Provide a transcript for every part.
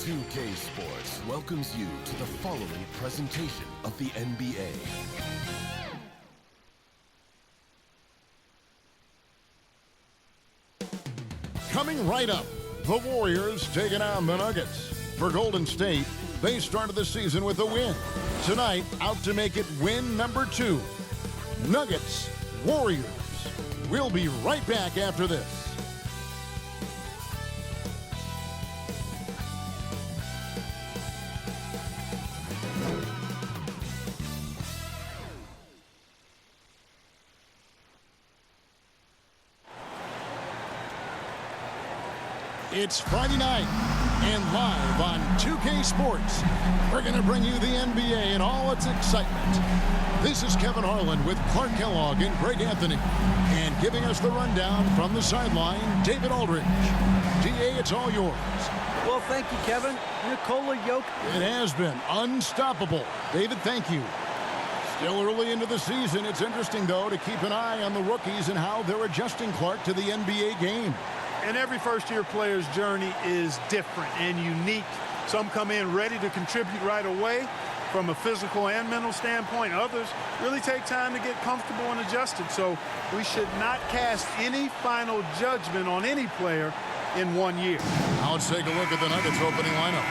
2K Sports welcomes you to the following presentation of the NBA. Coming right up, the Warriors taking on the Nuggets. For Golden State, they started the season with a win. Tonight, out to make it win number 2. Nuggets, Warriors. We'll be right back after this. It's Friday night, and live on 2K Sports, we're going to bring you the NBA and all its excitement. This is Kevin Harlan with Clark Kellogg and Greg Anthony, and giving us the rundown from the sideline, David Aldridge. DA, it's all yours. Well, thank you, Kevin. Nikola Jokic. It has been unstoppable. David, thank you. Still early into the season. It's interesting, though, to keep an eye on the rookies and how they're adjusting, Clark, to the NBA game. And every first-year player's journey is different and unique. Some come in ready to contribute right away from a physical and mental standpoint. Others really take time to get comfortable and adjusted. So we should not cast any final judgment on any player in 1 year. Now let's take a look at the Nuggets opening lineup.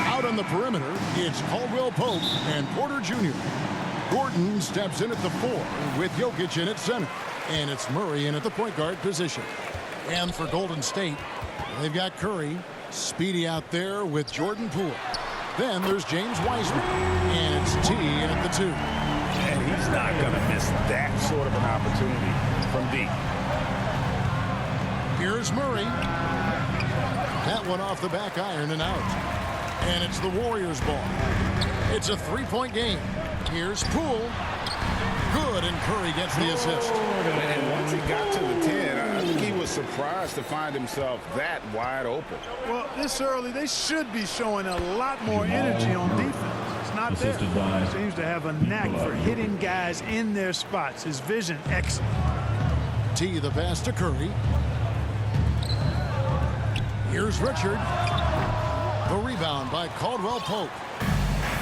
Out on the perimeter, it's Caldwell Pope and Porter Jr. Gordon steps in at the 4 with Jokic in at center. And it's Murray in at the point guard position. And for Golden State, they've got Curry, speedy out there with Jordan Poole. Then there's James Wiseman, and it's T in at the 2. And he's not going to miss that sort of an opportunity from deep. Here's Murray. That one off the back iron and out. And it's the Warriors' ball. It's a three-point game. Here's Poole. Good, and Curry gets the assist. And once he got to the 10, I think he was surprised to find himself that wide open. Well, this early, they should be showing a lot more energy on defense. It's not there. He seems to have a knack for hitting guys in their spots. His vision, excellent. T, the pass to Curry. Here's Richard. The rebound by Caldwell Pope.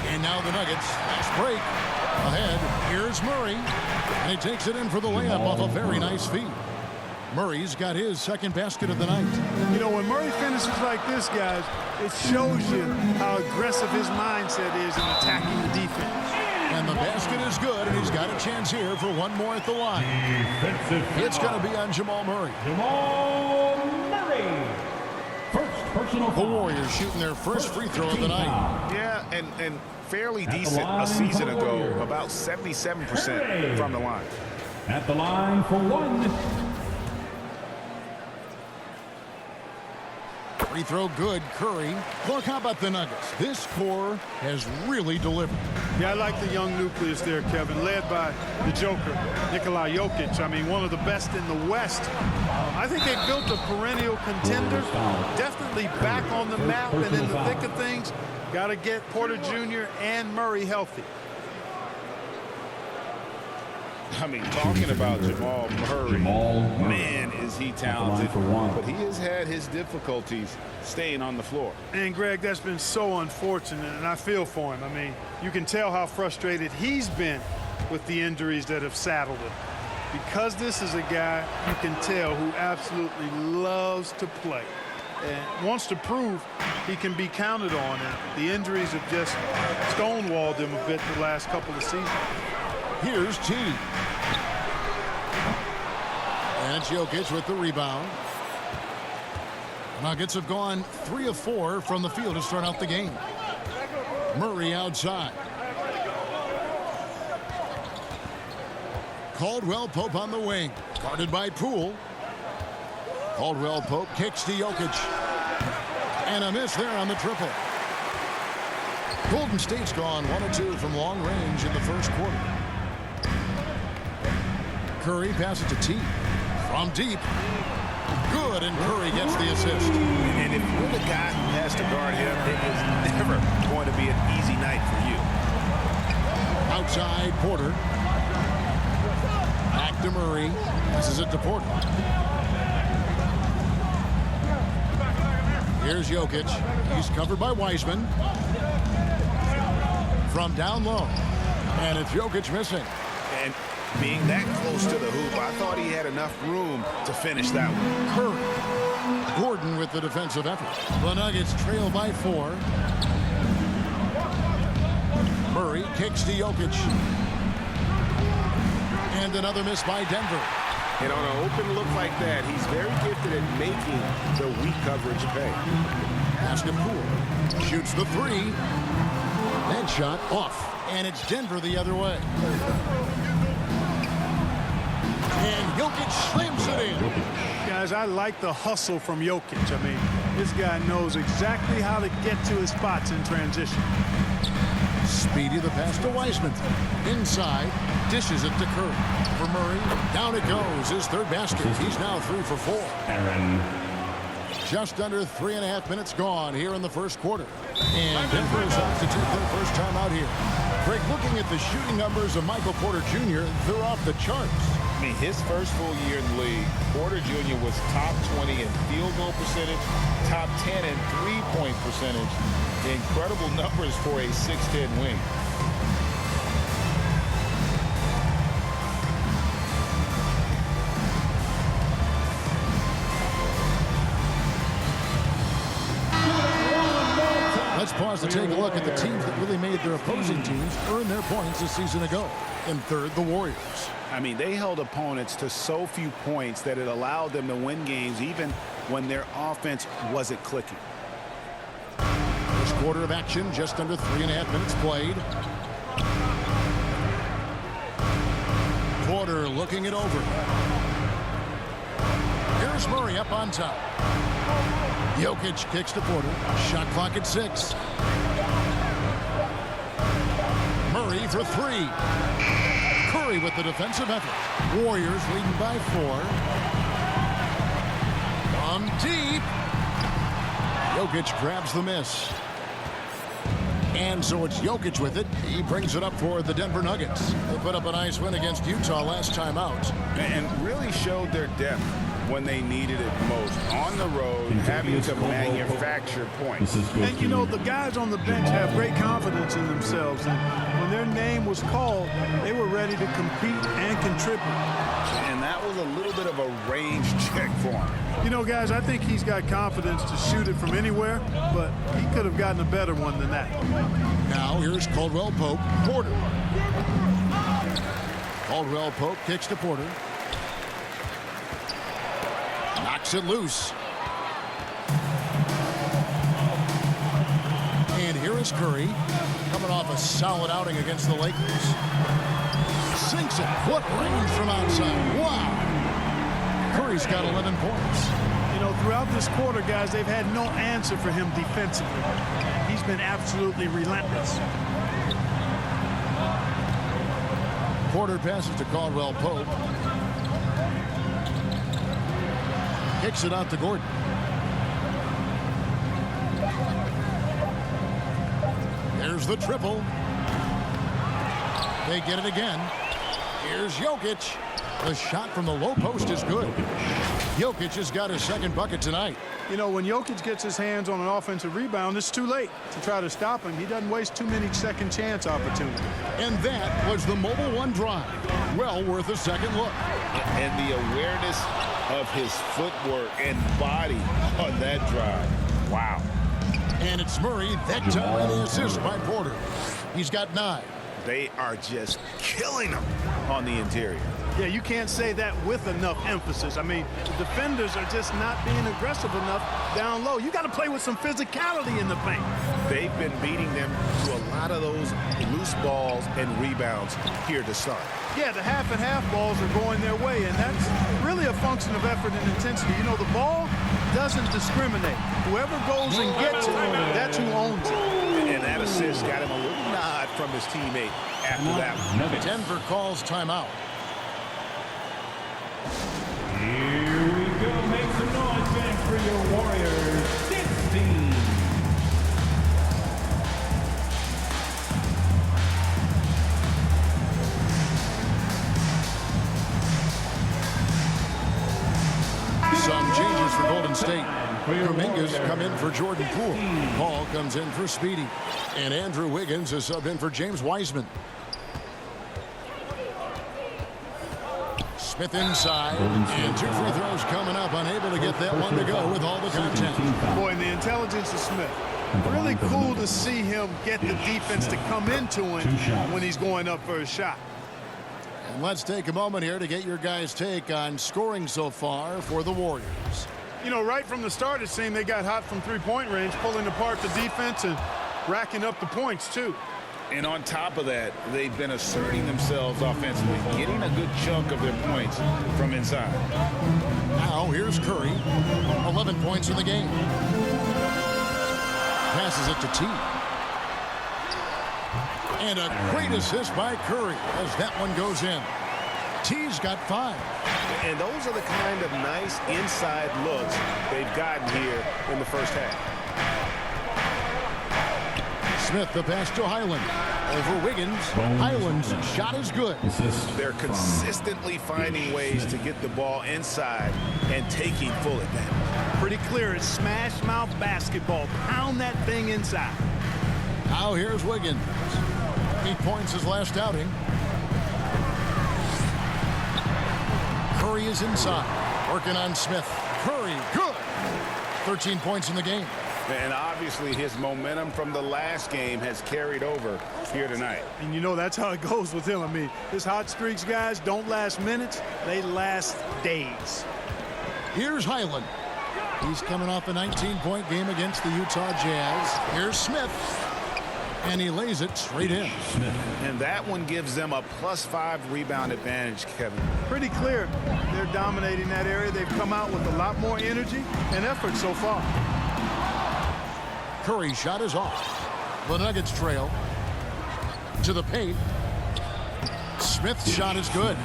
And now the Nuggets, fast break. Ahead, here's Murray. And he takes it in for the layup off a very nice feed. Murray's got his second basket of the night. You know, when Murray finishes like this, guys, it shows you how aggressive his mindset is in attacking the defense. And the basket is good, and he's got a chance here for one more at the line. It's going to be on Jamal Murray. Jamal Murray. First personal The Warriors shooting their first free throw of the night. Yeah, and fairly decent a season ago, about 77% from the line. At the line for one. Free throw good, Curry. Look, how about the Nuggets? This core has really delivered. Yeah, I like the young nucleus there, Kevin, led by the Joker, Nikola Jokic. I mean, one of the best in the West. I think they built a perennial contender, definitely back on the map and in the thick of things. Got to get Porter Jr. and Murray healthy. I mean, talking about Jamal Murray, man, is he talented, but he has had his difficulties staying on the floor. And, Greg, that's been so unfortunate, and I feel for him. I mean, you can tell how frustrated he's been with the injuries that have saddled him. Because this is a guy you can tell who absolutely loves to play and wants to prove he can be counted on, and the injuries have just stonewalled him a bit the last couple of seasons. Here's T. And it's Jokic with the rebound. Nuggets have gone 3 of 4 from the field to start out the game. Murray outside. Caldwell Pope on the wing. Guarded by Poole. Caldwell Pope kicks to Jokic. And a miss there on the triple. Golden State's gone 1 of 2 from long range in the first quarter. Curry passes to T. From deep. Good, and Curry gets the assist. And if you're the guy who has to guard him, it is never going to be an easy night for you. Outside, Porter. Back to Murray. Passes it to Porter. Here's Jokic. He's covered by Wiseman. From down low. And it's Jokic missing. And being that close to the hoop, I thought he had enough room to finish that one. Curry. Gordon with the defensive effort. The Nuggets trail by 4. Murray kicks to Jokic. And another miss by Denver. And on an open look like that, he's very gifted at making the weak coverage pay. Pass to Poole. Shoots the 3. That shot off. And it's Denver the other way. And Jokic slams it in. Guys, I like the hustle from Jokic. I mean, this guy knows exactly how to get to his spots in transition. Speedy the pass to Wiseman. Inside. Dishes it to Curry. For Murray. Down it goes. His third basket. He's now 3 for 4. Aaron. Just under 3.5 minutes gone here in the first quarter. And Denver is out to take their first time out here. Greg, looking at the shooting numbers of Michael Porter Jr., they're off the charts. I mean, his first full year in the league, Porter Jr. was top 20 in field goal percentage, top 10 in three-point percentage. Incredible numbers for a 6'10" wing. Let's pause to take a look at the teams that really made their opposing teams earn their points a season ago. In third, the Warriors. I mean, they held opponents to so few points that it allowed them to win games even when their offense wasn't clicking. First quarter of action, just under 3.5 minutes played. Porter looking it over. Here's Murray up on top. Jokic kicks to Porter. Shot clock at 6. Murray for 3. Curry with the defensive effort. Warriors leading by 4. From deep. Jokic grabs the miss. And so it's Jokic with it. He brings it up for the Denver Nuggets. They put up a nice win against Utah last time out. And really showed their depth when they needed it most. On the road, having to manufacture points. And, you know, the guys on the bench have great confidence in themselves. And when their name was called, they were ready to compete and contribute. And that was a little bit of a range check for him. You know, guys, I think he's got confidence to shoot it from anywhere, but he could have gotten a better one than that. Now here's Caldwell Pope. Porter. Caldwell Pope kicks to Porter. Knocks it loose. And here is Curry, coming off a solid outing against the Lakers. Sinks it. Foot range from outside. Wow. Curry's got 11 points. You know, throughout this quarter, guys, they've had no answer for him defensively. He's been absolutely relentless. Porter passes to Caldwell Pope. Kicks it out to Gordon. There's the triple. They get it again. Here's Jokic. The shot from the low post is good. Jokic has got his second bucket tonight. You know, when Jokic gets his hands on an offensive rebound, it's too late to try to stop him. He doesn't waste too many second chance opportunities. And that was the Mobile One drive. Well worth a second look. And the awareness of his footwork and body on that drive. Wow. And it's Murray. That time the assist by Porter. He's got 9. They are just killing him on the interior. Yeah, you can't say that with enough emphasis. I mean, the defenders are just not being aggressive enough down low. You got to play with some physicality in the paint. They've been beating them to a lot of those loose balls and rebounds here to start. Yeah, the half and half balls are going their way, and that's really a function of effort and intensity. You know, the ball doesn't discriminate. Whoever goes and gets it, that's who owns it. And that assist got him a little nod from his teammate after that one. Denver calls timeout. Here we go. Make some noise, fans, for your Warriors. 16. Some changes for Golden State. for your Kuminga's Warriors. come in for Jordan Poole. Paul comes in for Speedy. And Andrew Wiggins is subbed in for James Wiseman. Smith inside. And 2 free throws coming up. Unable to get that one to go with all the contact. Boy, and the intelligence of Smith. Really cool to see him get the defense to come into him when he's going up for a shot. And let's take a moment here to get your guys' take on scoring so far for the Warriors. You know, right from the start, it seemed they got hot from three-point range, pulling apart the defense and racking up the points, too. And on top of that, they've been asserting themselves offensively, getting a good chunk of their points from inside. Now, here's Curry. 11 points in the game. Passes it to T. And a great assist by Curry as that one goes in. T's got 5. And those are the kind of nice inside looks they've gotten here in the first half. Smith, the pass to Highland. Over Wiggins. Highland's shot is good. They're consistently finding ways to get the ball inside and taking full advantage. Pretty clear. It's smash mouth basketball. Pound that thing inside. Now here's Wiggins. 8 points his last outing. Curry is inside. Working on Smith. Curry, good. 13 points in the game. And obviously his momentum from the last game has carried over here tonight. And you know that's how it goes with him. I mean, his hot streaks, guys, don't last minutes. They last days. Here's Highland. He's coming off a 19-point game against the Utah Jazz. Here's Smith. And he lays it straight in. And that one gives them a +5 rebound advantage, Kevin. Pretty clear. They're dominating that area. They've come out with a lot more energy and effort so far. Curry's shot is off. The Nuggets trail. To the paint. Smith's shot is good.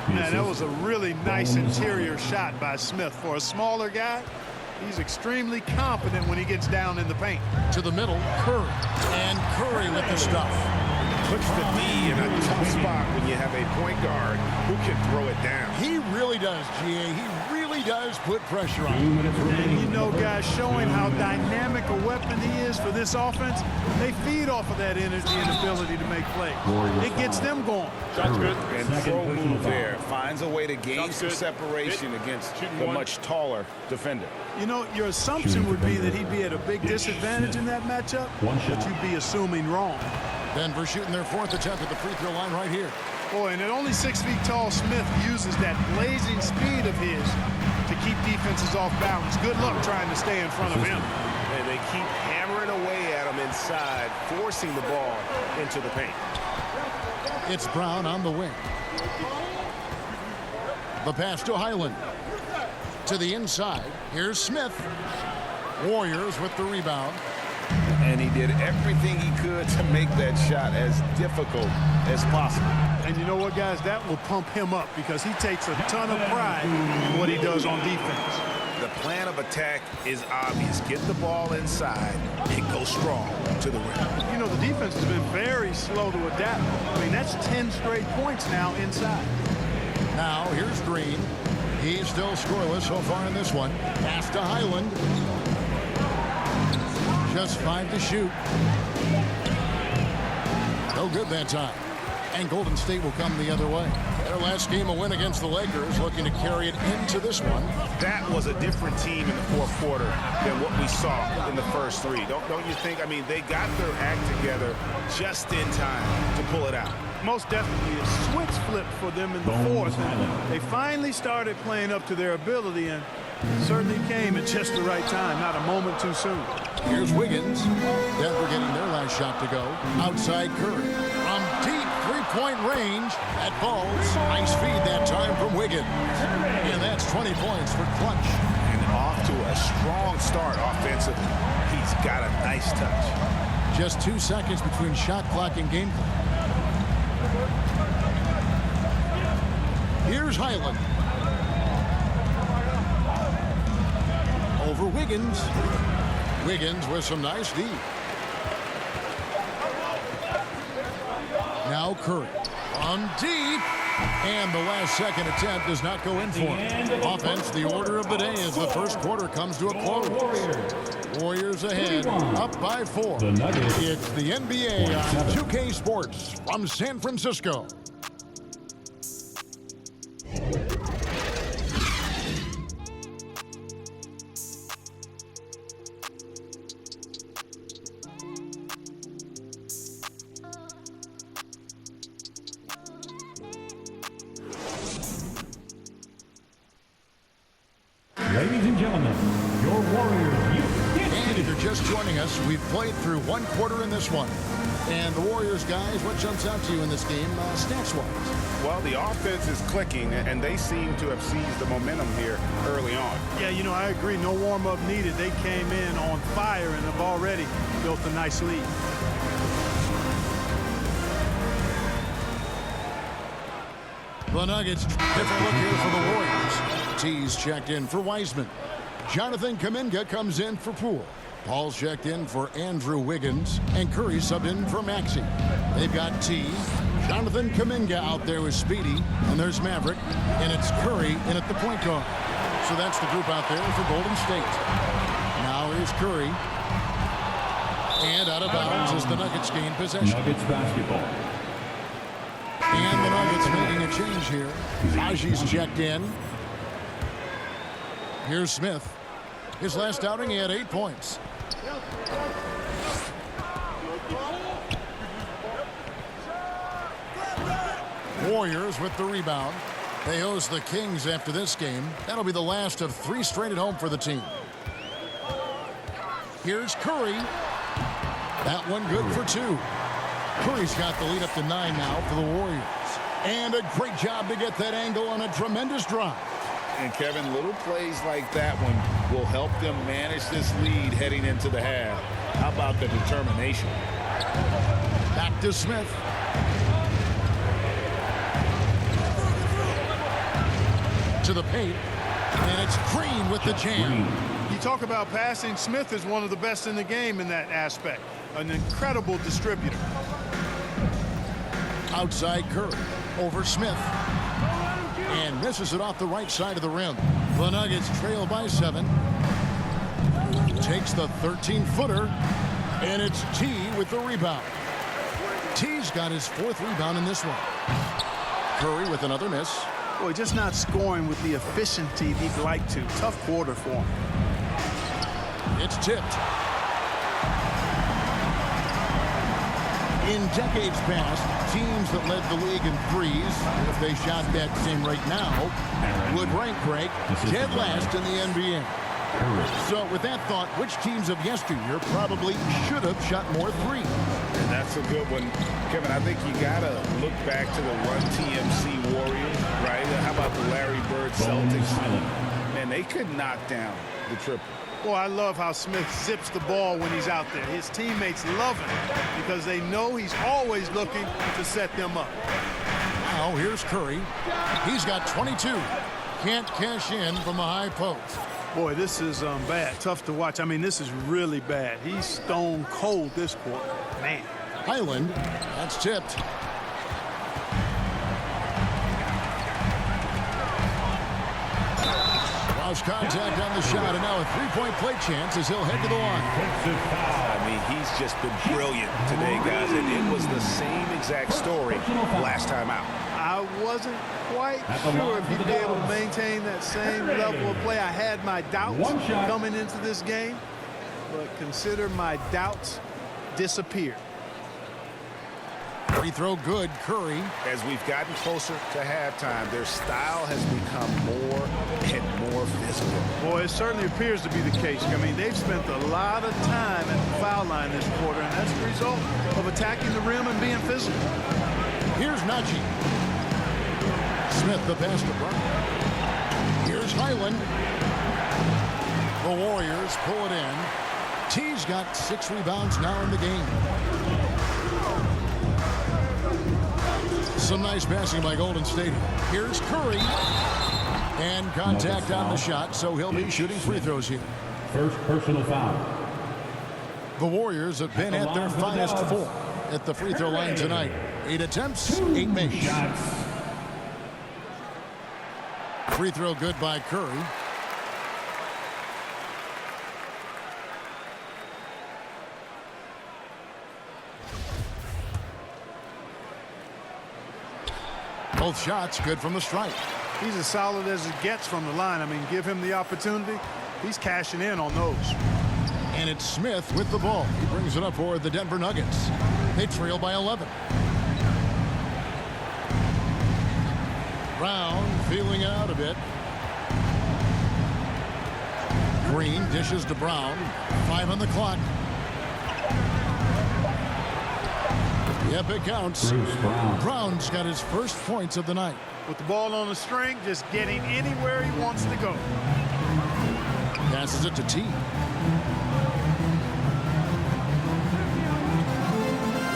Man, that was a really nice interior shot by Smith. For a smaller guy, he's extremely confident when he gets down in the paint. To the middle, Curry. And Curry with the stuff. Puts the D in a tough spot when you have a point guard who can throw it down. He really does, GA. He really does put pressure on him. And you know, guys, showing how dynamic a weapon he is for this offense, they feed off of that energy and ability to make plays. It gets them going. That's good. And throw move there. Finds a way to gain some separation against the much taller defender. You know, your assumption would be that he'd be at a big disadvantage in that matchup, but you'd be assuming wrong. Denver shooting their 4th attempt at the free throw line right here. Boy, and at only 6 feet tall, Smith uses that blazing speed of his to keep defenses off balance. Good luck trying to stay in front of him. And they keep hammering away at him inside, forcing the ball into the paint. It's Brown on the wing. The pass to Highland. To the inside. Here's Smith. Warriors with the rebound. And he did everything he could to make that shot as difficult as possible. And you know what, guys? That will pump him up because he takes a ton of pride in what he does on defense. The plan of attack is obvious. Get the ball inside and go strong to the rim. You know, the defense has been very slow to adapt. I mean, that's 10 straight points now inside. Now, here's Green. He's still scoreless so far in this one. Pass to Highland. Just 5 to shoot. No good that time. And Golden State will come the other way. Their last game, a win against the Lakers, looking to carry it into this one. That was a different team in the fourth quarter than what we saw in the first 3. Don't you think? I mean, they got their act together just in time to pull it out. Most definitely a switch flip for them in the 4th. And they finally started playing up to their ability, and certainly came at just the right time, not a moment too soon. Here's Wiggins. Denver getting their last shot to go. Outside Curry. From deep three-point range. That falls. Nice feed that time from Wiggins. And that's 20 points for Clutch. And off to a strong start offensively. He's got a nice touch. Just 2 seconds between shot clock and game clock. Here's Highland. Over Wiggins. Wiggins with some nice D. Now Curry. From deep. And the last second attempt does not go in for him. Offense, the order of the day as the first quarter comes to a close. Warriors ahead, up by 4. It's the NBA on 2K Sports from San Francisco. Ladies and gentlemen, your Warriors. And if you're just joining us, we've played through one quarter in this one. And the Warriors, guys, what jumps out to you in this game, stats-wise? Well, the offense is clicking, and they seem to have seized the momentum here early on. Yeah, you know, I agree. No warm-up needed. They came in on fire and have already built a nice lead. The Nuggets, different look here for the Warriors. T's checked in for Wiseman. Jonathan Kuminga comes in for Poole. Paul's checked in for Andrew Wiggins. And Curry subbed in for Maxey. They've got T. Jonathan Kuminga out there with Speedy. And there's Maverick. And it's Curry in at the point guard. So that's the group out there for Golden State. Now here's Curry. And out of bounds as the Nuggets gain possession. Nuggets basketball. And the Nuggets making a change here. Aji's checked in. Here's Smith. His last outing, he had 8 points. Warriors with the rebound. They host the Kings after this game. That'll be the last of 3 straight at home for the team. Here's Curry. That one good for 2. Curry's got the lead up to 9 now for the Warriors. And a great job to get that angle on a tremendous drive. And Kevin, little plays like that one will help them manage this lead heading into the half. How about the determination? Back to Smith. To the paint. And it's Green with the jam. You talk about passing. Smith is one of the best in the game in that aspect. An incredible distributor. Outside Curry. Over Smith. And misses it off the right side of the rim. The Nuggets trail by 7. Takes the 13-footer. And it's T with the rebound. T's got his 4th rebound in this one. Curry with another miss. Boy, just not scoring with the efficiency he'd like to. Tough quarter for him. It's tipped. In decades past, teams that led the league in threes, if they shot that same rate now, would rank break dead last in the NBA. So with that thought, which teams of yesteryear probably should have shot more threes? And that's a good one. Kevin, I think you got to look back to the Run TMC Warriors, right? How about the Larry Bird Celtics? Man, they could knock down the triple. Well, I love how Smith zips the ball when he's out there. His teammates love him because they know he's always looking to set them up. Now here's Curry. He's got 22. Can't cash in from the high post. Boy, this is bad. Tough to watch. I mean, this is really bad. He's stone cold this quarter. Man. Highland, that's tipped. Contact on the shot, and now a 3-point play chance as he'll head to the line. I mean, he's just been brilliant today, guys, and it was the same exact story last time out. I wasn't quite sure if he'd be able to maintain that same level of play. I had my doubts coming into this game, but consider my doubts disappeared. Free throw good, Curry. As we've gotten closer to halftime, their style has become more and more physical. Boy, it certainly appears to be the case. I mean, they've spent a lot of time at the foul line this quarter, and that's the result of attacking the rim and being physical. Here's Najee. Smith the pass to Brown. Here's Highland. The Warriors pull it in. T's got 6 rebounds now in the game. Some nice passing by Golden State. Here's Curry. And contact on the shot, so he'll be shooting free throws here. First personal foul. The Warriors have been at their finest 4 at the free throw line tonight. 8 attempts, 8 makes. Free throw good by Curry. Both shots good from the stripe. He's as solid as it gets from the line. I mean, give him the opportunity. He's cashing in on those. And it's Smith with the ball. He brings it up for the Denver Nuggets. They trail by 11. Brown feeling it out a bit. Green dishes to Brown. 5 on the clock. Yep, it counts. Brown's got his first points of the night. With the ball on the string, just getting anywhere he wants to go. Passes it to T.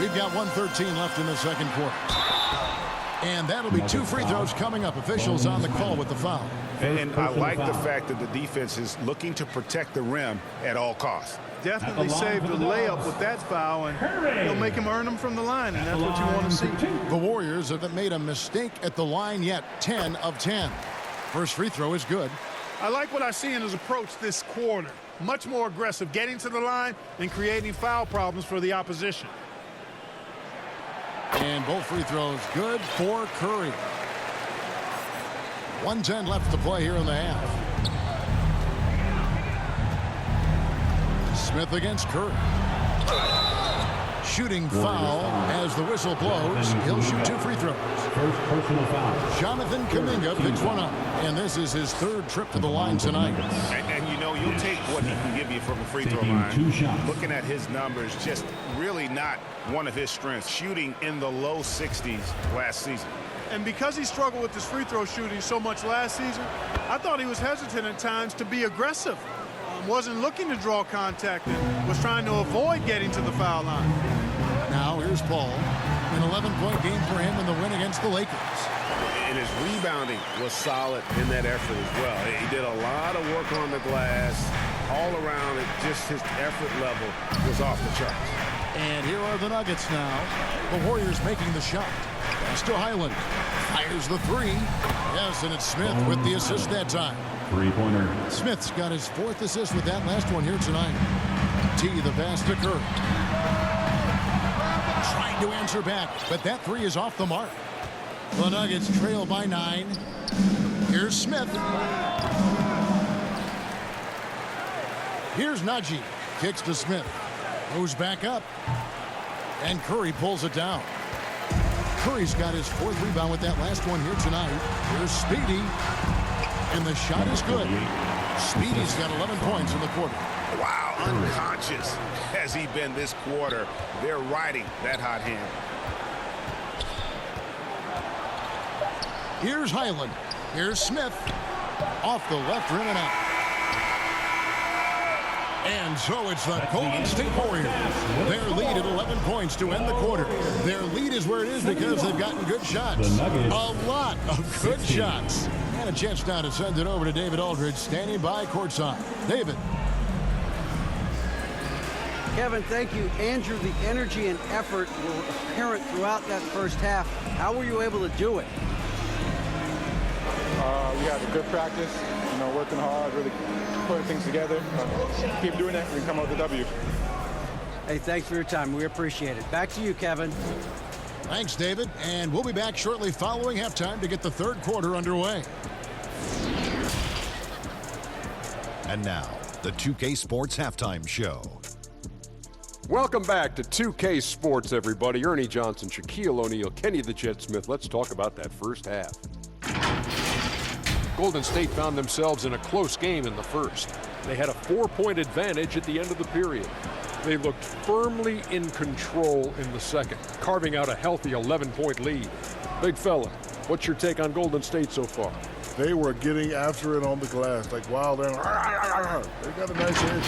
We've got 1:13 left in the second quarter. And that'll be 2 free throws coming up. Officials on the call with the foul. And I like the fact that the defense is looking to protect the rim at all costs. Definitely saved the layup with that foul, and he'll make him earn them from the line, and that's what you want to see. The Warriors haven't made a mistake at the line yet. 10 of 10. First free throw is good. I like what I see in his approach this quarter. Much more aggressive, getting to the line and creating foul problems for the opposition. And both free throws good for Curry. 1:10 left to play here in the half. Smith against Curry. Shooting foul as the whistle blows. He'll shoot 2 free throws. First personal foul. Jonathan Kuminga picks one up. And this is his 3rd trip to the line tonight. And you know, you'll take what he can give you from a free throw Taking line. 2 shots. Looking at his numbers, just really not one of his strengths. Shooting in the low 60s last season. And because he struggled with his free throw shooting so much last season, I thought he was hesitant at times to be aggressive. Wasn't looking to draw contact and was trying to avoid getting to the foul line. Now here's Paul. An 11-point game for him in the win against the Lakers. And his rebounding was solid in that effort as well. He did a lot of work on the glass. All around it, just his effort level was off the charts. And here are the Nuggets now. The Warriors making the shot. Pass to Highland. Fires the 3. Yes, and it's Smith with the assist that time. 3-pointer. Smith's got his 4th assist with that last one here tonight. T, the pass to Curry. Trying to answer back, but that 3 is off the mark. The Nuggets trail by 9. Here's Smith. Here's Najee. Kicks to Smith. Goes back up. And Curry pulls it down. Curry's got his 4th rebound with that last one here tonight. Here's Speedy. And the shot is good. Speedy's got 11 points in the quarter. Wow, unconscious has he been this quarter. They're riding that hot hand. Here's Highland. Here's Smith. Off the left rim and out. And so it's the Golden State Warriors. Their lead at 11 points to end the quarter. Their lead is where it is because they've gotten good shots. A lot of good shots. And a chance now to send it over to David Aldridge, standing by courtside. David. Kevin, thank you. Andrew, the energy and effort were apparent throughout that first half. How were you able to do it? We had a good practice, working hard, really putting things together. Keep doing that, we can come out with a W. Hey, thanks for your time. We appreciate it. Back to you, Kevin. Thanks, David. And we'll be back shortly following halftime to get the 3rd quarter underway. And now, the 2K Sports Halftime Show. Welcome back to 2K Sports, everybody. Ernie Johnson, Shaquille O'Neal, Kenny the Jet Smith. Let's talk about that first half. Golden State found themselves in a close game in the first. They had a 4-point advantage at the end of the period. They looked firmly in control in the second, carving out a healthy 11-point lead. Big fella, what's your take on Golden State so far? They were getting after it on the glass, like wild animals. They got a nice edge.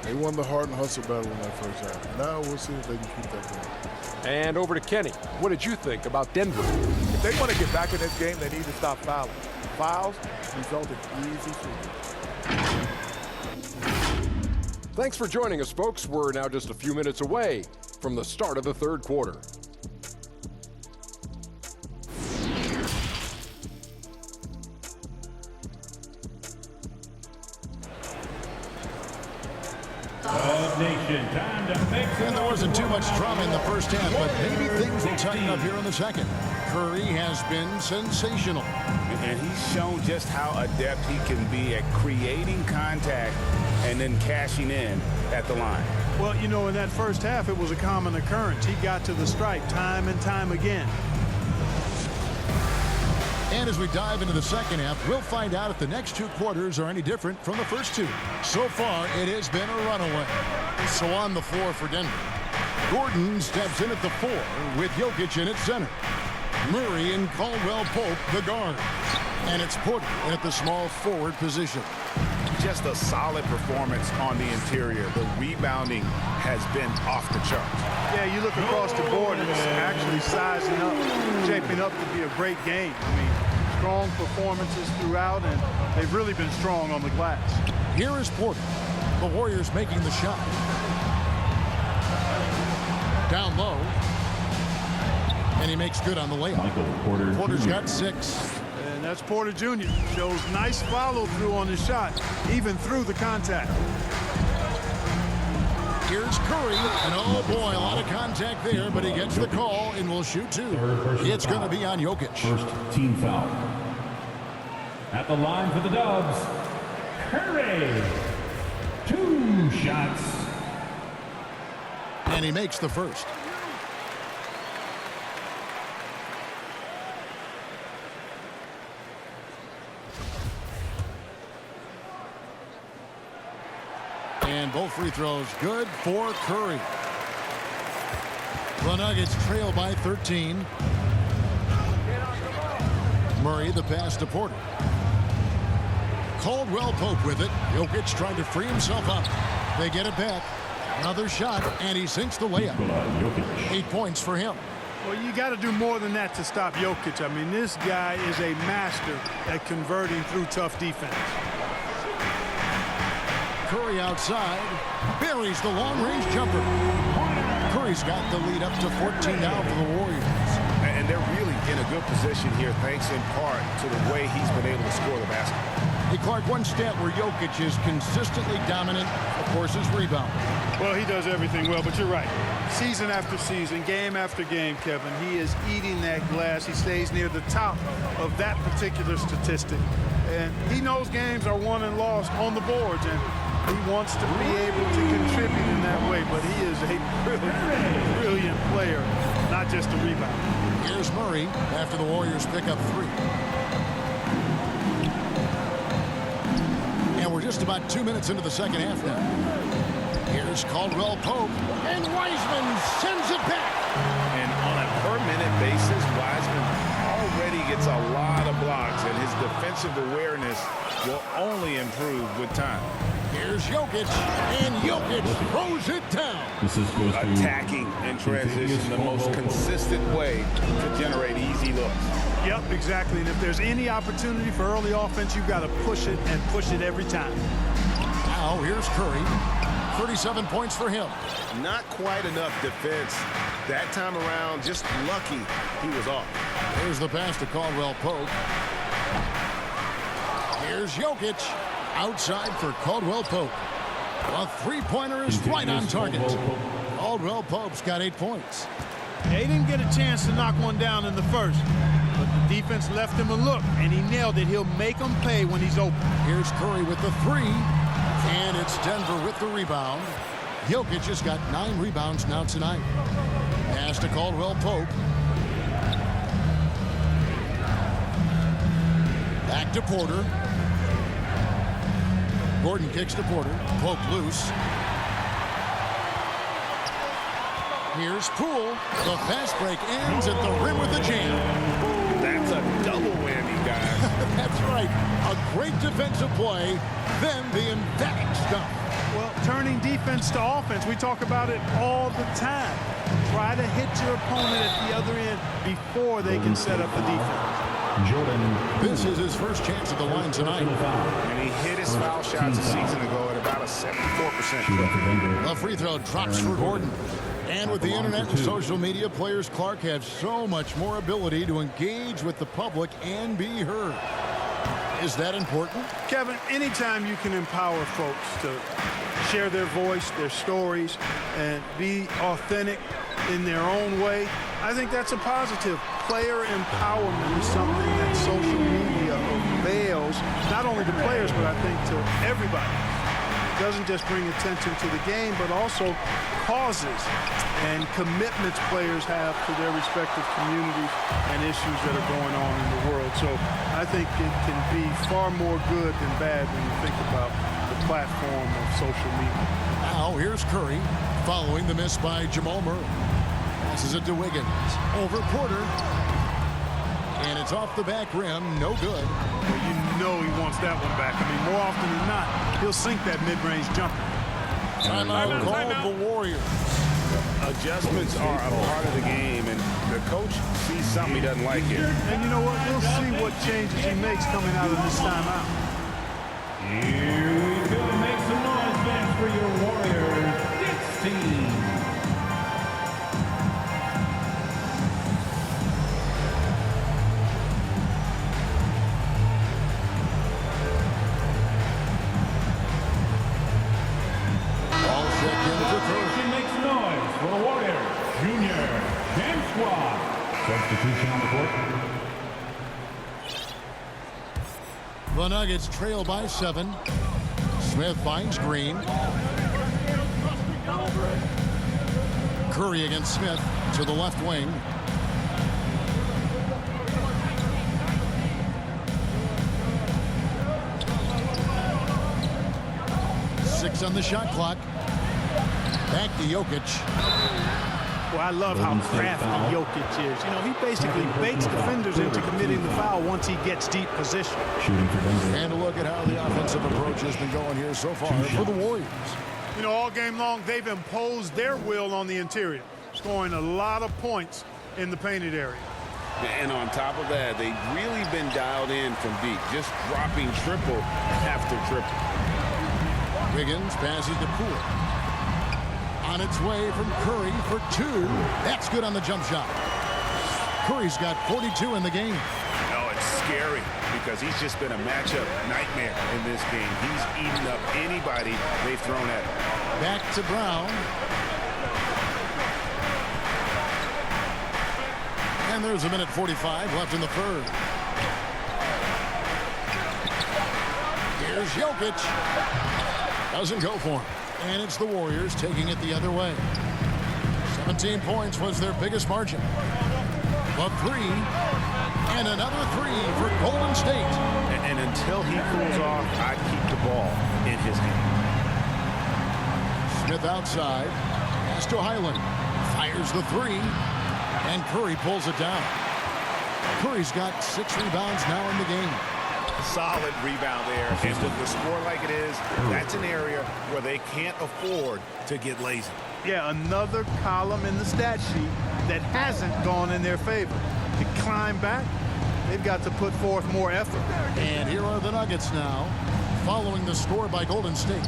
They won the heart and hustle battle in that first half. Now we'll see if they can keep that going. And over to Kenny. What did you think about Denver? If they want to get back in this game, they need to stop fouling. Fouls result in easy shooting. Thanks for joining us, folks. We're now just a few minutes away from the start of the 3rd quarter. Nation. Time to make some And there wasn't too much drama in the first half, but maybe things will tighten up here in the second. Curry has been sensational. And he's shown just how adept he can be at creating contact and then cashing in at the line. Well, you know, in that first half, it was a common occurrence. He got to the stripe time and time again. And as we dive into the second half, we'll find out if the next two quarters are any different from the first two. So far, it has been a runaway. So on the floor for Denver, Gordon steps in at the 4 with Jokic in at center. Murray and Caldwell Pope, the guards. And it's Porter at the small forward position. Just a solid performance on the interior. The rebounding has been off the charts. Yeah, you look across the board and it's actually sizing up, shaping up to be a great game. I mean, strong performances throughout, and they've really been strong on the glass. Here is Porter. The Warriors making the shot. Down low. And he makes good on the layup. Porter's got 6. And that's Porter Jr. Shows nice follow-through on his shot, even through the contact. Here's Curry, and oh boy, a lot of contact there, but he gets the call and will shoot 2. It's going to be on Jokic. First team foul. At the line for the Dubs, Curry. 2 shots. And he makes the first. And both free throws good for Curry. The Nuggets trail by 13. Murray the pass to Porter. Caldwell Pope with it. Jokic trying to free himself up. They get it back. Another shot, and he sinks the layup. 8 points for him. Well, you got to do more than that to stop Jokic. I mean, this guy is a master at converting through tough defense. Curry outside, buries the long-range jumper. Curry's got the lead up to 14 now for the Warriors. And they're really in a good position here, thanks in part to the way he's been able to score the basketball. Hey, Clark, one stat where Jokic is consistently dominant, of course, is rebound. Well, he does everything well, but you're right. Season after season, game after game, Kevin, he is eating that glass. He stays near the top of that particular statistic. And he knows games are won and lost on the boards, and he wants to be able to contribute in that way, but he is a brilliant player, not just a rebounder. Here's Murray after the Warriors pick up 3. And we're just about 2 minutes into the second half now. Here's Caldwell Pope, and Wiseman sends it back. And on a per-minute basis, Wiseman already gets a lot of blocks, and his defensive awareness will only improve with time. Here's Jokic, and Jokic throws it down. Attacking in transition, the most consistent way to generate easy looks. Yep, exactly. And if there's any opportunity for early offense, you've got to push it and push it every time. Now here's Curry. 37 points for him. Not quite enough defense that time around. Just lucky he was off. Here's the pass to Caldwell Pope. Here's Jokic. Outside for Caldwell Pope. A three-pointer is right on target. Caldwell Pope's got 8 points. They didn't get a chance to knock one down in the first, but the defense left him a look, and he nailed it. He'll make them pay when he's open. Here's Curry with the 3, and it's Denver with the rebound. Jokic has got 9 rebounds now tonight. Pass to Caldwell Pope. Back to Porter. Gordon kicks to Porter. Pope loose. Here's Poole. The fast break ends at the rim with a jam. That's a double whammy, guys. That's right. A great defensive play, then the emphatic stuff. Well, turning defense to offense, we talk about it all the time. Try to hit your opponent at the other end before they can set up the defense. This is his first chance at the line tonight. And he hit his foul shots a season ago at about a 74%. The free throw drops for Gordon. And with the internet and social media, players, Clark, have so much more ability to engage with the public and be heard. Is that important? Kevin, anytime you can empower folks to share their voice, their stories, and be authentic in their own way, I think that's a positive. Player empowerment is something that social media avails, not only to players, but I think to everybody. It doesn't just bring attention to the game, but also causes and commitments players have to their respective communities and issues that are going on in the world. So I think it can be far more good than bad when you think about the platform of social media. Now here's Curry following the miss by Jamal Murray. Passes it to Wiggins. Over Porter. And it's off the back rim. No good. Well, you know he wants that one back. I mean, more often than not, he'll sink that mid-range jumper. Timeout called the Warriors. Adjustments are a part of the game, and the coach sees something he doesn't like it. And you know what? We'll see what changes he makes coming out of this timeout. Here we go. Make some noise, fans, for your Warriors. 16. Substitution on the court. The Nuggets trail by 7. Smith finds Green. Curry against Smith to the left wing. Six on the shot clock. Back to Jokic. Well, I love how crafty Jokic is. You know, he basically baits defenders into committing the foul once he gets deep position. And a look at how the offensive approach has been going here so far for the Warriors. You know, all game long, they've imposed their will on the interior, scoring a lot of points in the painted area. And on top of that, they've really been dialed in from deep, just dropping triple after triple. Wiggins passes to Poole. On its way from Curry for 2. That's good on the jump shot. Curry's got 42 in the game. Oh, it's scary because he's just been a matchup nightmare in this game. He's eaten up anybody they've thrown at him. Back to Brown. And there's a minute 45 left in the third. Here's Jokic. Doesn't go for him. And it's the Warriors taking it the other way. 17 points was their biggest margin. A 3. And another 3 for Golden State. And until he cools off, I keep the ball in his hand. Smith outside. Pass to Highland. Fires the 3. And Curry pulls it down. Curry's got 6 rebounds now in the game. Solid rebound there. And with the score like it is, that's an area where they can't afford to get lazy. Yeah, another column in the stat sheet that hasn't gone in their favor. To climb back, they've got to put forth more effort. And here are the Nuggets now, following the score by Golden State.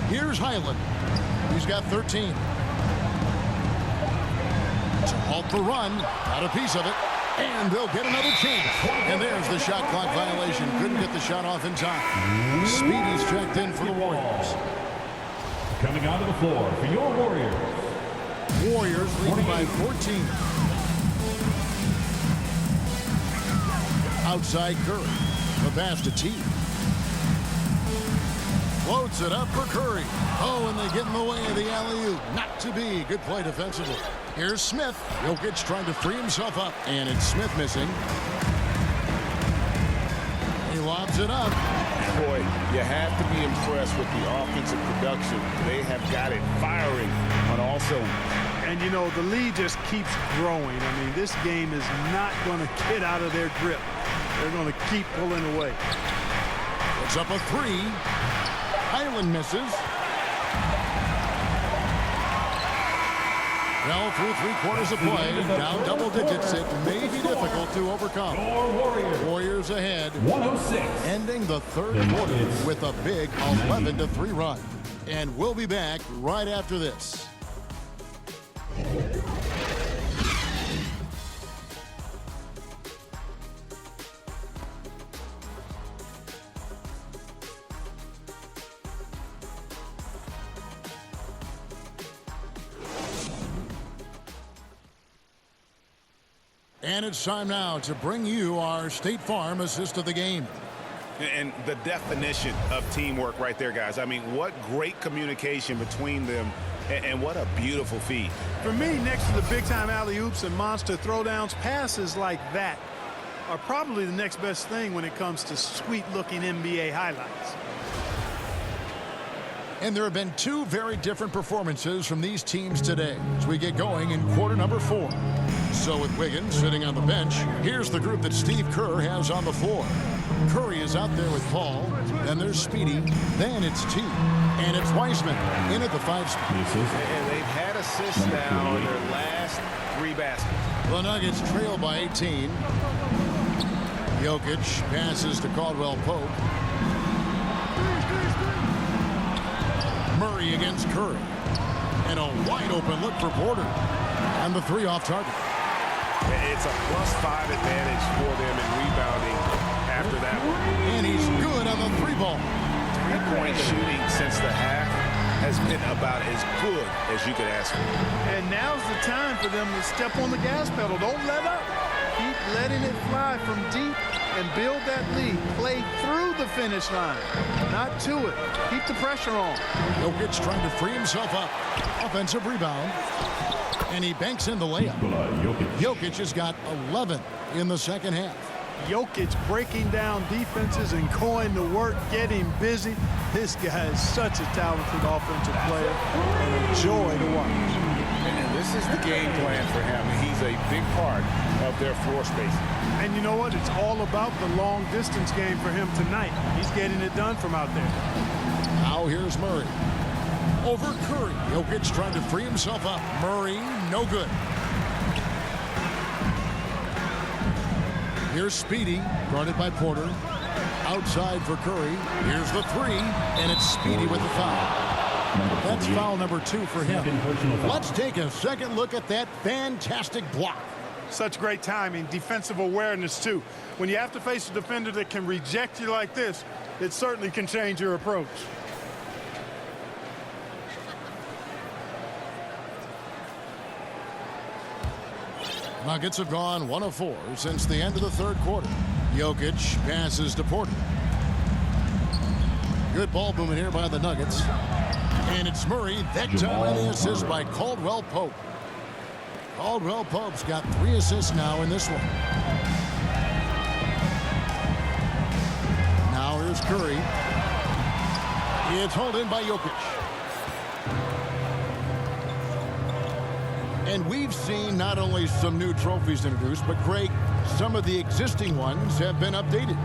Here's Highland. He's got 13. To halt the run, got a piece of it. And they'll get another chance. And there's the shot clock violation. Couldn't get the shot off in time. Speedy's checked in for the Warriors. Coming onto the floor for your Warriors. Warriors leading by 14. Outside Curry. The pass to T. Floats it up for Curry. Oh, and they get in the way of the alley-oop. Not to be. Good play defensively. Here's Smith. Jokic trying to free himself up. And it's Smith missing. He lobs it up. Boy, you have to be impressed with the offensive production. They have got it firing on all cylinders. And, you know, the lead just keeps growing. I mean, this game is not going to get out of their grip. They're going to keep pulling away. It's up a 3. Highland misses. Well, through 3/4 of play, down double digits, it may be difficult to overcome. Warriors ahead, 106. ending the third quarter with a big 11-3 run. And we'll be back right after this. And it's time now to bring you our State Farm assist of the game. And the definition of teamwork right there, guys. I mean, what great communication between them, and what a beautiful feed. For me, next to the big-time alley-oops and monster throwdowns, passes like that are probably the next best thing when it comes to sweet-looking NBA highlights. And there have been two very different performances from these teams today as we get going in quarter number 4. So with Wiggins sitting on the bench, here's the group that Steve Kerr has on the floor. Curry is out there with Paul, then there's Speedy, then it's T, and it's Weissman in at the 5 spot. And they've had assists now in their last 3 baskets. The Nuggets trail by 18. Jokic passes to Caldwell Pope. Murray against Curry. And a wide open look for Porter. And the 3 off target. It's a +5 advantage for them in rebounding after that one. And he's good on the 3-ball. 3-point shooting since the half has been about as good as you could ask for. And now's the time for them to step on the gas pedal. Don't let up. Keep letting it fly from deep and build that lead. Play through the finish line, not to it. Keep the pressure on. Jokic trying to free himself up. Offensive rebound. And he banks in the layup. Jokic has got 11 in the second half. Jokic breaking down defenses and going to work, getting busy. This guy is such a talented offensive player and a joy to watch. And this is the game plan for him. He's a big part of their floor spacing. And you know what? It's all about the long distance game for him tonight. He's getting it done from out there. Now here's Murray. Over Curry. Jokic trying to free himself up. Murray, no good. Here's Speedy, guarded by Porter. Outside for Curry. Here's the 3, and it's Speedy with the foul. That's foul number 2 for him. Let's take a second look at that fantastic block. Such great timing, defensive awareness, too. When you have to face a defender that can reject you like this, it certainly can change your approach. Nuggets have gone 1 of 4 since the end of the third quarter. Jokic passes to Porter. Good ball movement here by the Nuggets. And it's Murray. That time on the assist by Caldwell Pope. Caldwell Pope's got 3 assists now in this one. Now here's Curry. It's hauled in by Jokic. And we've seen not only some new trophies introduced, but Greg, some of the existing ones have been updated.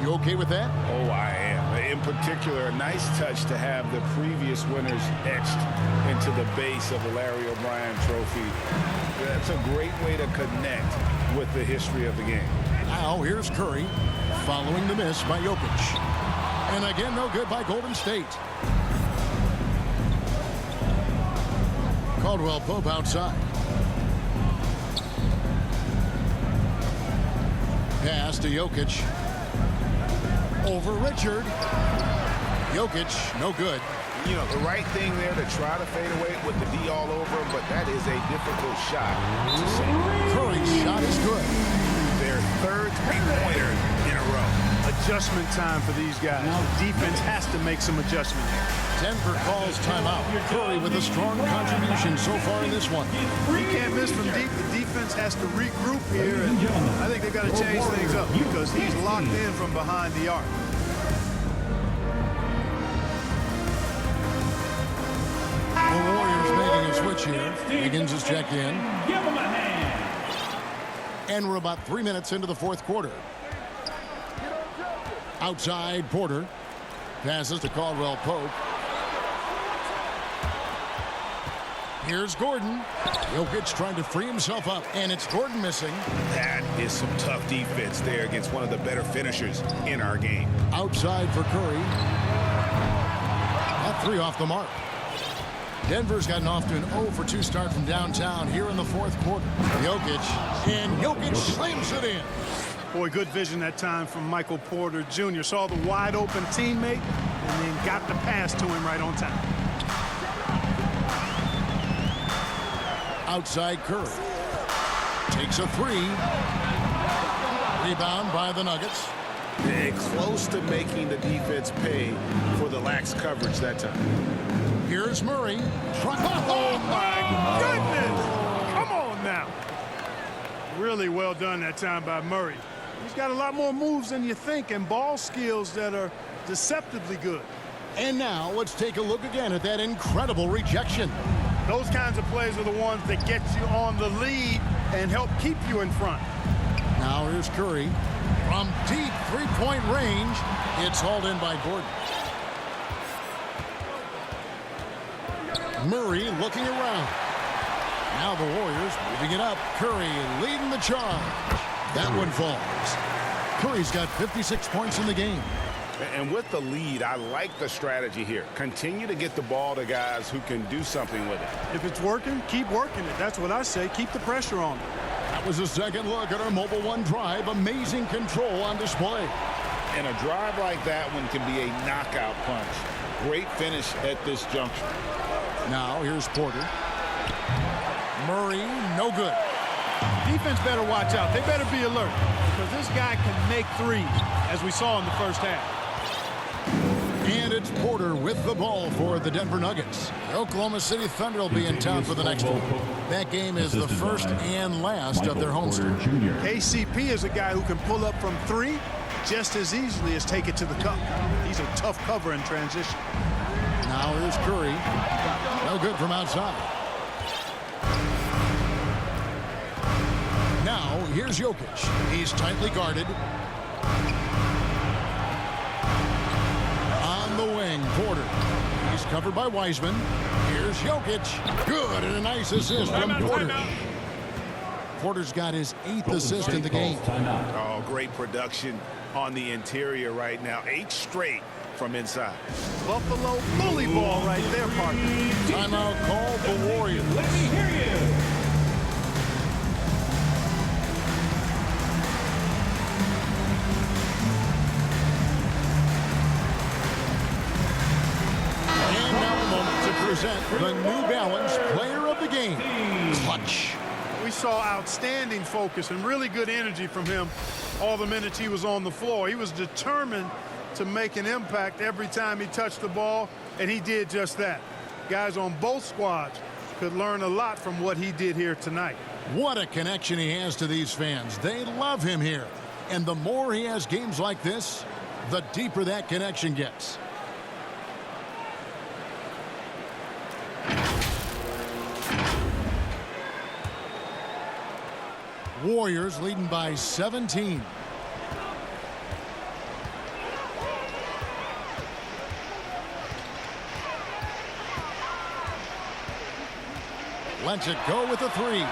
You okay with that? Oh, I am. In particular, a nice touch to have the previous winners etched into the base of the Larry O'Brien trophy. That's a great way to connect with the history of the game. Now here's Curry following the miss by Jokic. And again, no good by Golden State. Caldwell Pope outside. Pass to Jokic. Over Richard. Jokic, no good. You know, the right thing there to try to fade away with the D all over, but that is a difficult shot to save. Curry's shot is good. Their 3rd 3-pointer in a row. Adjustment time for these guys. The defense has to make some adjustment here. Denver calls timeout. Curry with a strong contribution so far in this one. You can't miss from deep. The defense has to regroup here, and I think they've got to change things up because he's locked in from behind the arc. The Warriors making a switch here. Higgins is checked in. Give him a hand. And we're about 3 minutes into the fourth quarter. Outside, Porter. Passes to Caldwell Pope. Here's Gordon. Jokic trying to free himself up, and it's Gordon missing. That is some tough defense there against one of the better finishers in our game. Outside for Curry. That 3 off the mark. Denver's gotten off to an 0-for-2 start from downtown here in the fourth quarter. Jokic, and Jokic slams it in. Boy, good vision that time from Michael Porter Jr. Saw the wide open teammate and then got the pass to him right on time. Outside Curry. Takes a three. Rebound by the Nuggets. And close to making the defense pay for the lax coverage that time. Here's Murray. Oh, my goodness! Come on now. Really well done that time by Murray. He's got a lot more moves than you think and ball skills that are deceptively good. And now let's take a look again at that incredible rejection. Those kinds of plays are the ones that get you on the lead and help keep you in front. Now here's Curry. From deep three-point range, it's hauled in by Gordon. Murray looking around. Now the Warriors moving it up. Curry leading the charge. That one falls. Curry's got 56 points in the game. And with the lead, I like the strategy here. Continue to get the ball to guys who can do something with it. If it's working, keep working it. That's what I say. Keep the pressure on it. That was a second look at our Mobile One drive. Amazing control on display. And a drive like that one can be a knockout punch. Great finish at this juncture. Now here's Porter. Murray, no good. Defense better watch out. They better be alert because this guy can make threes, as we saw in the first half. And it's Porter with the ball for the Denver Nuggets. The Oklahoma City Thunder will be in town for the next one. That game is the first and last of their homestand. KCP is a guy who can pull up from three just as easily as take it to the cup. He's a tough cover in transition. Now here's Curry. No good from outside. Now here's Jokic. He's tightly guarded. On the wing, Porter. He's covered by Wiseman. Here's Jokic. Good, and a nice assist from Porter. Porter's got his 8th assist in the game. Oh, great production on the interior right now. 8 straight from inside. Buffalo bully ball right there, partner. Timeout called the Warriors. Let me hear you. And now a moment to present the New Balance Player of the Game, Clutch. We saw outstanding focus and really good energy from him all the minutes he was on the floor. He was determined to make an impact every time he touched the ball, and he did just that. Guys on both squads could learn a lot from what he did here tonight. What a connection he has to these fans. They love him here. And the more he has games like this, the deeper that connection gets. Warriors leading by 17. Lets it go with the three.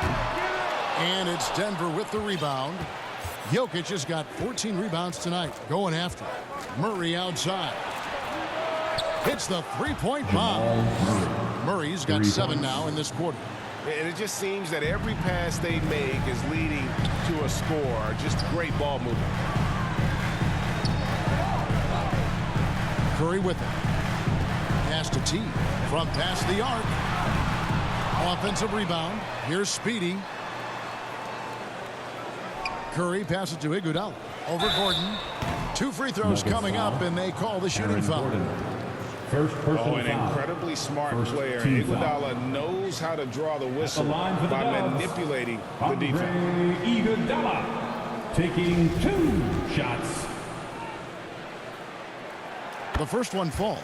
And it's Denver with the rebound. Jokic has got 14 rebounds tonight. Going after it. Murray outside. Hits the three-point bomb. Murray's got 7 now in this quarter. And it just seems that every pass they make is leading to a score. Just great ball movement. Curry with it. Pass to T. From past the arc. Offensive rebound. Here's Speedy. Curry passes to Iguodala. Over Gordon. 2 free throws coming up, and they call the shooting foul. An incredibly smart player. Iguodala knows how to draw the whistle by manipulating the defense. Iguodala taking 2 shots. The first one falls.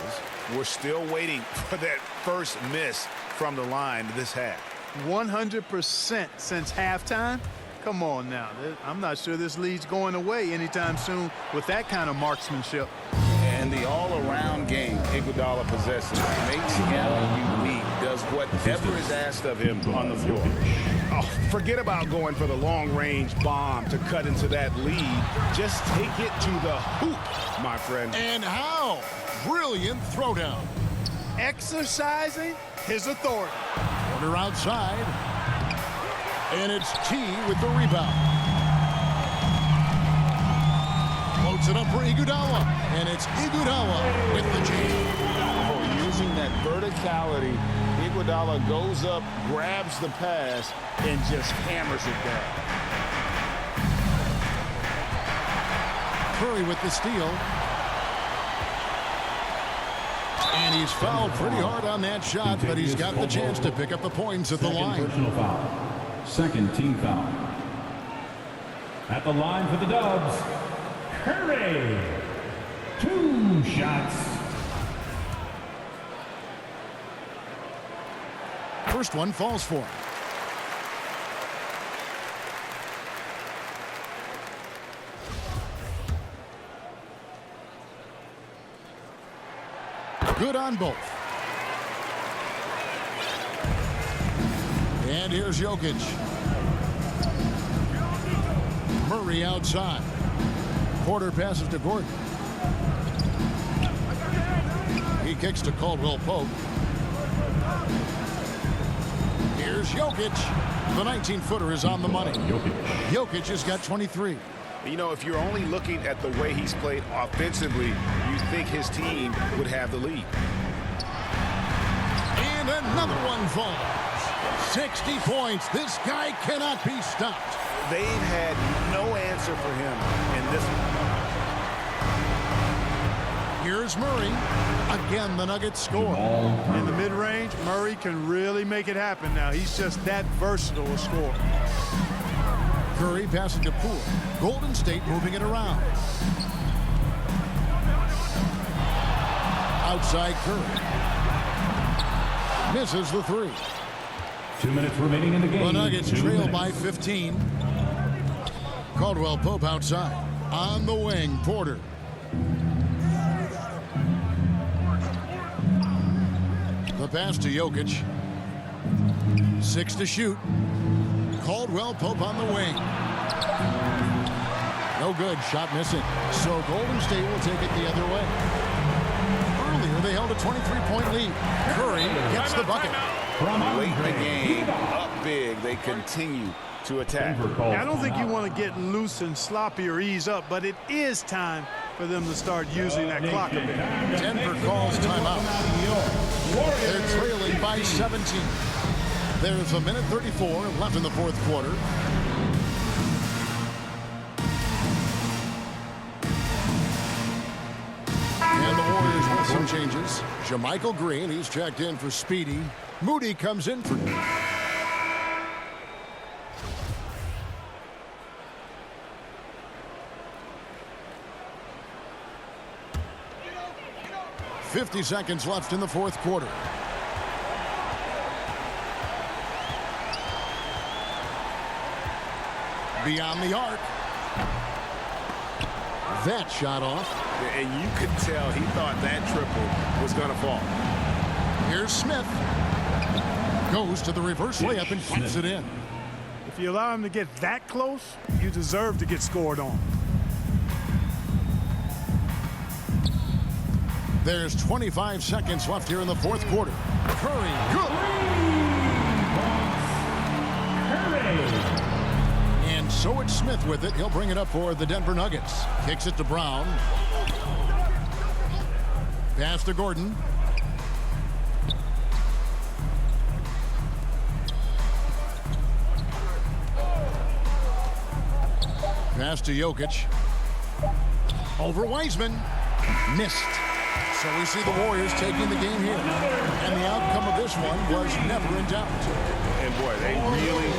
We're still waiting for that first miss from the line this half. 100% since halftime. Come on now. I'm not sure this lead's going away anytime soon with that kind of marksmanship. And the all-around game Iguodala possesses makes him unique, does whatever is asked of him on the floor. Oh, forget about going for the long-range bomb to cut into that lead. Just take it to the hoop, my friend. And how? Brilliant throwdown. Exercising his authority. Porter outside. And it's T with the rebound. Floats it up for Iguodala. And it's Iguodala with the jam. Using that verticality, Iguodala goes up, grabs the pass, and just hammers it down. Curry with the steal. And he's fouled pretty hard on that shot, but he's got the chance to pick up the points at the line. Personal foul. Second team foul. At the line for the Dubs, Curry. 2 shots. First one falls for him. Good on both. And here's Jokic. Murray outside. Porter passes to Gordon. He kicks to Caldwell Pope. Here's Jokic. The 19-footer is on the money. Jokic has got 23. You know, if you're only looking at the way he's played offensively, you think his team would have the lead. And another one falls. 60 points. This guy cannot be stopped. They've had no answer for him in this one. Here's Murray. Again, the Nuggets score. In the mid-range, Murray can really make it happen now. He's just that versatile a scorer. Curry passing to Poole. Golden State moving it around. Outside Curry. Misses the 3. 2 minutes remaining in the game. The Nuggets trail by 15. Caldwell Pope outside. On the wing, Porter. The pass to Jokic. 6 to shoot. Caldwell Pope on the wing. No good. Shot missing. So Golden State will take it the other way. Earlier, they held a 23-point lead. Curry gets the bucket. Late in the game, up big, they continue to attack. I don't think you want to get loose and sloppy or ease up, but it is time for them to start using that clock a bit. Denver calls timeout. They're trailing by 17. There's a minute 34 left in the fourth quarter. And the Warriors with some changes. JaMychal Green, he's checked in for Speedy. Moody comes in for... 50 seconds left in the fourth quarter. Beyond the arc. That shot off. And you could tell he thought that triple was going to fall. Here's Smith. Goes to the reverse layup and puts it in. If you allow him to get that close, you deserve to get scored on. There's 25 seconds left here in the fourth quarter. Curry, good. And so it's Smith with it. He'll bring it up for the Denver Nuggets. Kicks it to Brown. Pass to Gordon. Pass to Jokic. Over Wiseman. Missed. So we see the Warriors taking the game here. And the outcome of this one was never in doubt. And boy, they really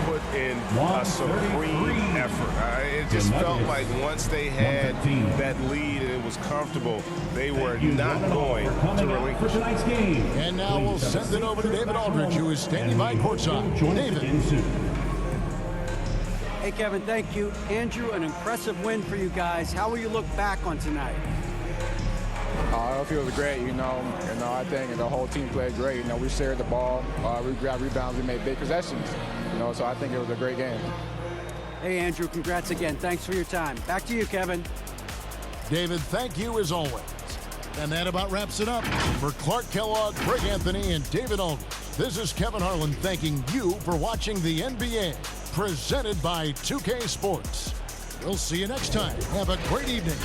put in a supreme effort. It just felt like once they had that lead and it was comfortable, they were not going to relinquish. And now we'll send it over to David Aldridge, who is standing by courtside. David. Hey, Kevin, thank you. Andrew, an impressive win for you guys. How will you look back on tonight? I feel it was great, I think the whole team played great. We shared the ball, we grabbed rebounds, we made big possessions, so I think it was a great game. Hey, Andrew, congrats again. Thanks for your time. Back to you, Kevin. David, thank you as always. And that about wraps it up. For Clark Kellogg, Greg Anthony, and David Aldridge, this is Kevin Harlan thanking you for watching the NBA, presented by 2K Sports. We'll see you next time. Have a great evening.